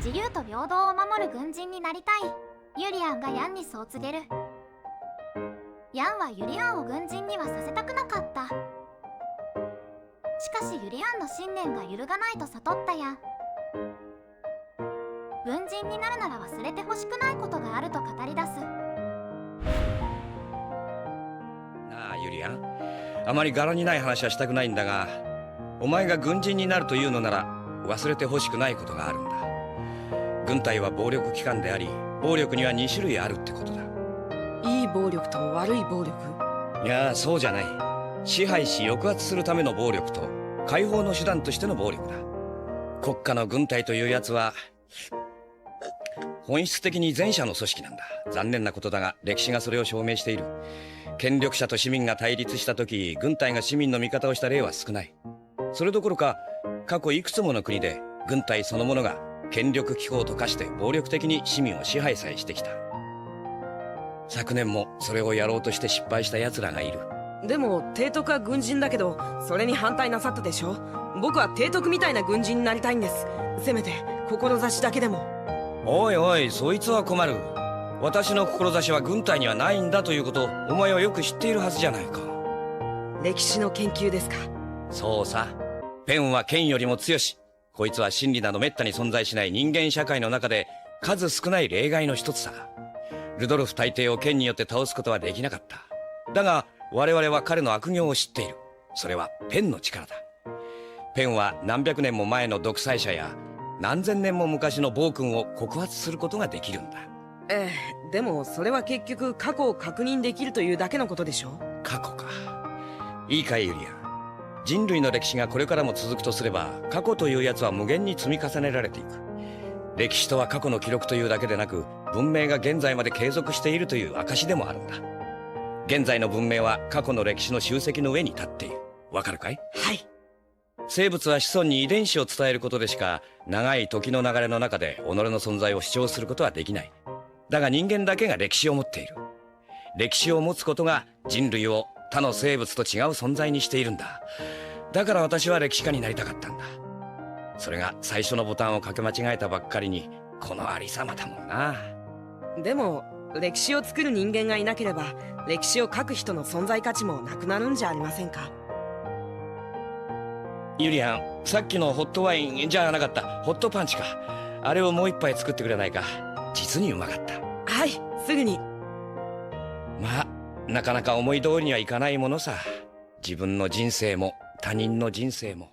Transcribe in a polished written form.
自由と平等を守る軍人になりたい。ユリアンがヤンにそう告げる。ヤンはユリアンを軍人にはさせたくなかった。しかしユリアンの信念が揺るがないと悟ったヤン。軍人になるなら忘れてほしくないことがあると語り出す。なあユリアン、あまり柄にない話はしたくないんだが、お前が軍人になるというのなら忘れてほしくないことがあるんだ。軍隊は暴力機関であり、暴力には2種類あるってことだ。いい暴力と悪い暴力？いやそうじゃない。支配し抑圧するための暴力と解放の手段としての暴力だ。国家の軍隊というやつは本質的に前者の組織なんだ。残念なことだが歴史がそれを証明している。権力者と市民が対立した時、軍隊が市民の味方をした例は少ない。それどころか過去いくつもの国で軍隊そのものが権力機構と化して暴力的に市民を支配さえしてきた。昨年もそれをやろうとして失敗した奴らがいる。でも提督は軍人だけど、それに反対なさったでしょ。僕は提督みたいな軍人になりたいんです。せめて志だけでも。おいおい、そいつは困る。私の志は軍隊にはないんだということをお前はよく知っているはずじゃないか。歴史の研究ですか？そうさ。ペンは剣よりも強し。こいつは真理など滅多に存在しない人間社会の中で数少ない例外の一つさ。ルドルフ大帝を剣によって倒すことはできなかった。だが我々は彼の悪行を知っている。それはペンの力だ。ペンは何百年も前の独裁者や何千年も昔の暴君を告発することができるんだ。でもそれは結局過去を確認できるというだけのことでしょ。過去か。いいかいユリアン。人類の歴史がこれからも続くとすれば、過去というやつは無限に積み重ねられていく。歴史とは過去の記録というだけでなく、文明が現在まで継続しているという証でもあるんだ。現在の文明は過去の歴史の集積の上に立っている。わかるかい？はい。生物は子孫に遺伝子を伝えることでしか、長い時の流れの中で己の存在を主張することはできない。だが人間だけが歴史を持っている。歴史を持つことが人類を他の生物と違う存在にしているんだ。だから私は歴史家になりたかったんだ。それが最初のボタンをかけ間違えたばっかりにこのありさまだもんな。でも歴史を作る人間がいなければ歴史を書く人の存在価値もなくなるんじゃありませんか？ユリアン、さっきのホットワインじゃなかった、ホットパンチか。あれをもう一杯作ってくれないか。実にうまかった。はい、すぐに。まあなかなか思い通りにはいかないものさ。自分の人生も他人の人生も。